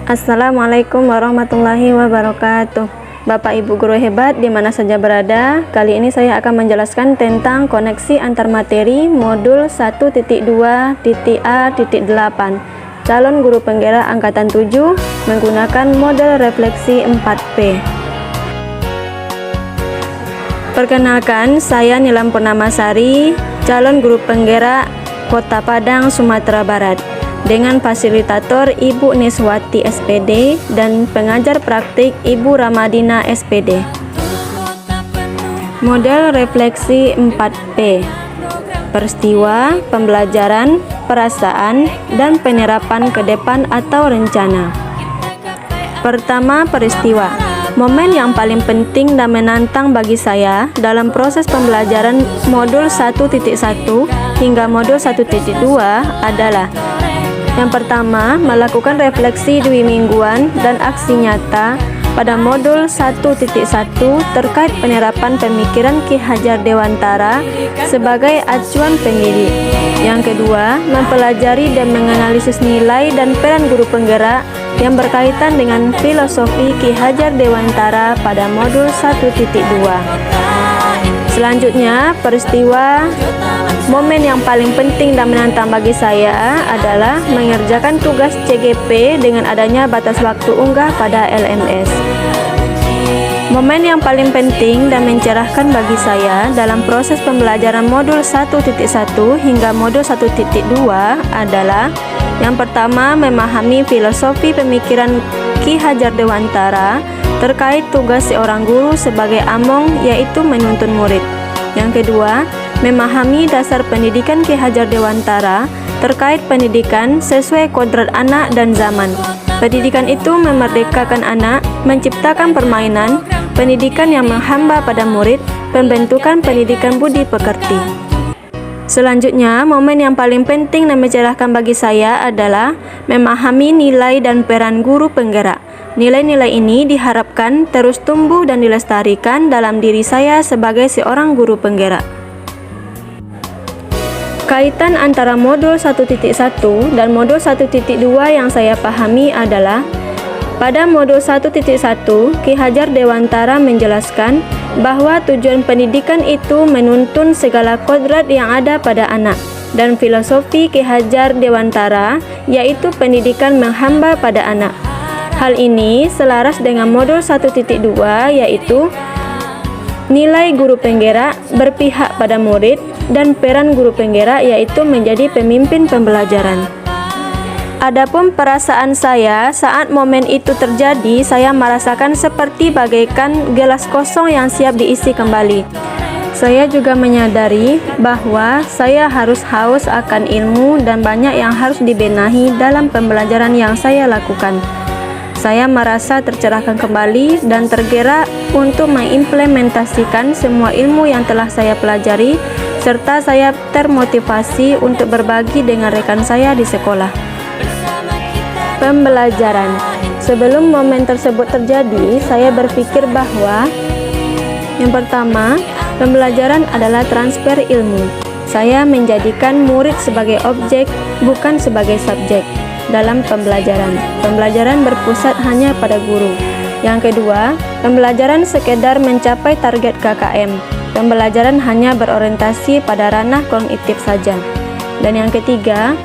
Assalamualaikum warahmatullahi wabarakatuh. Bapak Ibu guru hebat di mana saja berada, kali ini saya akan menjelaskan tentang koneksi antar materi modul 1.2.A.8 calon guru penggerak angkatan 7 menggunakan model refleksi 4P. Perkenalkan, saya Nilam Purnamasari, calon guru penggerak Kota Padang, Sumatera Barat, dengan fasilitator Ibu Niswati SPD dan pengajar praktik Ibu Ramadina SPD. Model refleksi 4P: peristiwa, pembelajaran, perasaan, dan penerapan ke depan atau rencana. Pertama, peristiwa. Momen yang paling penting dan menantang bagi saya dalam proses pembelajaran modul 1.1 hingga modul 1.2 adalah: yang pertama, melakukan refleksi dwi mingguan dan aksi nyata pada modul 1.1 terkait penerapan pemikiran Ki Hajar Dewantara sebagai acuan pendidik. Yang kedua, mempelajari dan menganalisis nilai dan peran guru penggerak yang berkaitan dengan filosofi Ki Hajar Dewantara pada modul 1.2. Selanjutnya, peristiwa. Momen yang paling penting dan menantang bagi saya adalah mengerjakan tugas CGP dengan adanya batas waktu unggah pada LMS. Momen yang paling penting dan mencerahkan bagi saya dalam proses pembelajaran modul 1.1 hingga modul 1.2 adalah: yang pertama, memahami filosofi pemikiran Ki Hajar Dewantara terkait tugas seorang guru sebagai among, yaitu menuntun murid. Yang kedua, memahami dasar pendidikan Ki Hajar Dewantara terkait pendidikan sesuai kodrat anak dan zaman. Pendidikan itu memerdekakan anak, menciptakan permainan, pendidikan yang menghamba pada murid, pembentukan pendidikan budi pekerti. Selanjutnya, momen yang paling penting dan mencerahkan bagi saya adalah memahami nilai dan peran guru penggerak. Nilai-nilai ini diharapkan terus tumbuh dan dilestarikan dalam diri saya sebagai seorang guru penggerak. Kaitan antara modul 1.1 dan modul 1.2 yang saya pahami adalah: pada modul 1.1, Ki Hajar Dewantara menjelaskan bahwa tujuan pendidikan itu menuntun segala kodrat yang ada pada anak, dan filosofi Ki Hajar Dewantara yaitu pendidikan menghamba pada anak. Hal ini selaras dengan modul 1.2, yaitu nilai guru penggerak, berpihak pada murid, dan peran guru penggerak yaitu menjadi pemimpin pembelajaran. Adapun perasaan saya saat momen itu terjadi, saya merasakan seperti bagaikan gelas kosong yang siap diisi kembali. Saya juga menyadari bahwa saya harus haus akan ilmu dan banyak yang harus dibenahi dalam pembelajaran yang saya lakukan. Saya merasa tercerahkan kembali dan tergerak untuk mengimplementasikan semua ilmu yang telah saya pelajari, serta saya termotivasi untuk berbagi dengan rekan saya di sekolah. Pembelajaran. Sebelum momen tersebut terjadi, saya berpikir bahwa yang pertama, pembelajaran adalah transfer ilmu. Saya menjadikan murid sebagai objek, bukan sebagai subjek dalam pembelajaran. Pembelajaran berpusat hanya pada guru. Yang kedua, pembelajaran sekedar mencapai target KKM. Pembelajaran hanya berorientasi pada ranah kognitif saja. Dan yang ketiga,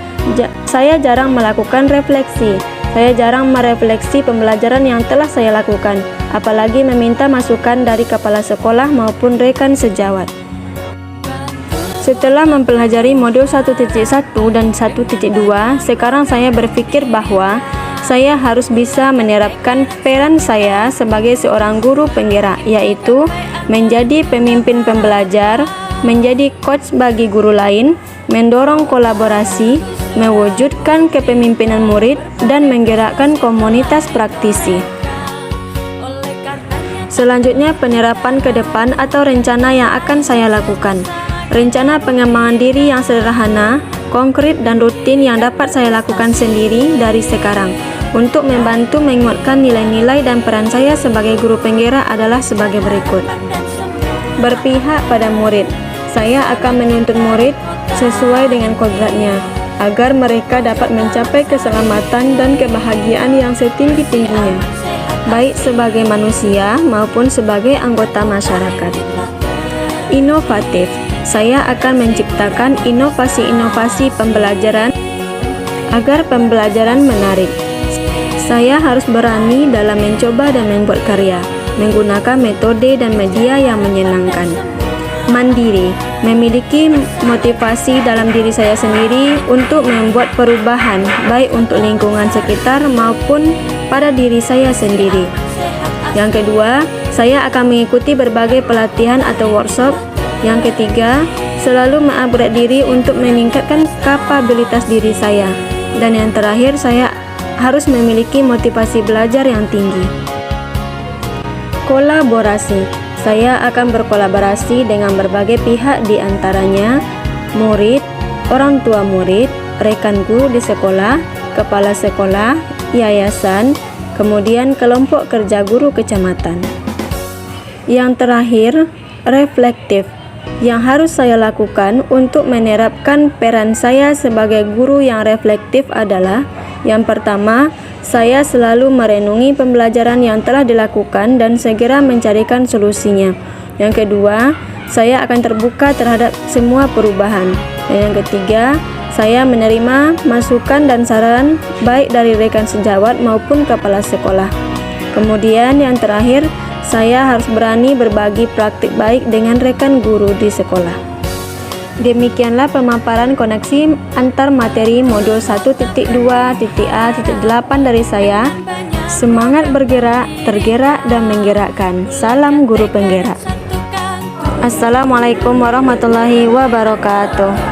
saya jarang melakukan refleksi. Saya jarang merefleksi pembelajaran yang telah saya lakukan, apalagi meminta masukan dari kepala sekolah maupun rekan sejawat. Setelah mempelajari modul 1.1 dan 1.2, sekarang saya berpikir bahwa saya harus bisa menerapkan peran saya sebagai seorang guru penggerak, yaitu menjadi pemimpin pembelajar, menjadi coach bagi guru lain, mendorong kolaborasi, mewujudkan kepemimpinan murid, dan menggerakkan komunitas praktisi. Selanjutnya, penerapan ke depan atau rencana yang akan saya lakukan. Rencana pengembangan diri yang sederhana, konkret, dan rutin yang dapat saya lakukan sendiri dari sekarang untuk membantu menguatkan nilai-nilai dan peran saya sebagai guru penggerak adalah sebagai berikut. Berpihak pada murid. Saya akan menuntun murid sesuai dengan kodratnya. agar mereka dapat mencapai keselamatan dan kebahagiaan yang setinggi-tingginya, baik sebagai manusia maupun sebagai anggota masyarakat. Inovatif. Saya akan menciptakan inovasi-inovasi pembelajaran agar pembelajaran menarik. Saya harus berani dalam mencoba dan membuat karya, menggunakan metode dan media yang menyenangkan. Mandiri, memiliki motivasi dalam diri saya sendiri untuk membuat perubahan, baik untuk lingkungan sekitar maupun pada diri saya sendiri. Yang kedua, saya akan mengikuti berbagai pelatihan atau workshop. Yang ketiga, selalu mengupgrade diri untuk meningkatkan kapabilitas diri saya. Dan yang terakhir, saya harus memiliki motivasi belajar yang tinggi. Kolaborasi. Saya akan berkolaborasi dengan berbagai pihak, di antaranya murid, orang tua murid, rekan guru di sekolah, kepala sekolah, yayasan, kemudian kelompok kerja guru kecamatan. Yang terakhir, reflektif. Yang harus saya lakukan untuk menerapkan peran saya sebagai guru yang reflektif adalah: yang pertama, saya selalu merenungi pembelajaran yang telah dilakukan dan segera mencarikan solusinya. Yang kedua, saya akan terbuka terhadap semua perubahan. Dan yang ketiga, saya menerima masukan dan saran baik dari rekan sejawat maupun kepala sekolah. Kemudian yang terakhir, saya harus berani berbagi praktik baik dengan rekan guru di sekolah. Demikianlah pemaparan koneksi antar materi modul 1.2.A.8 dari saya. Semangat bergerak, tergerak, dan menggerakkan. Salam guru penggerak. Assalamualaikum warahmatullahi wabarakatuh.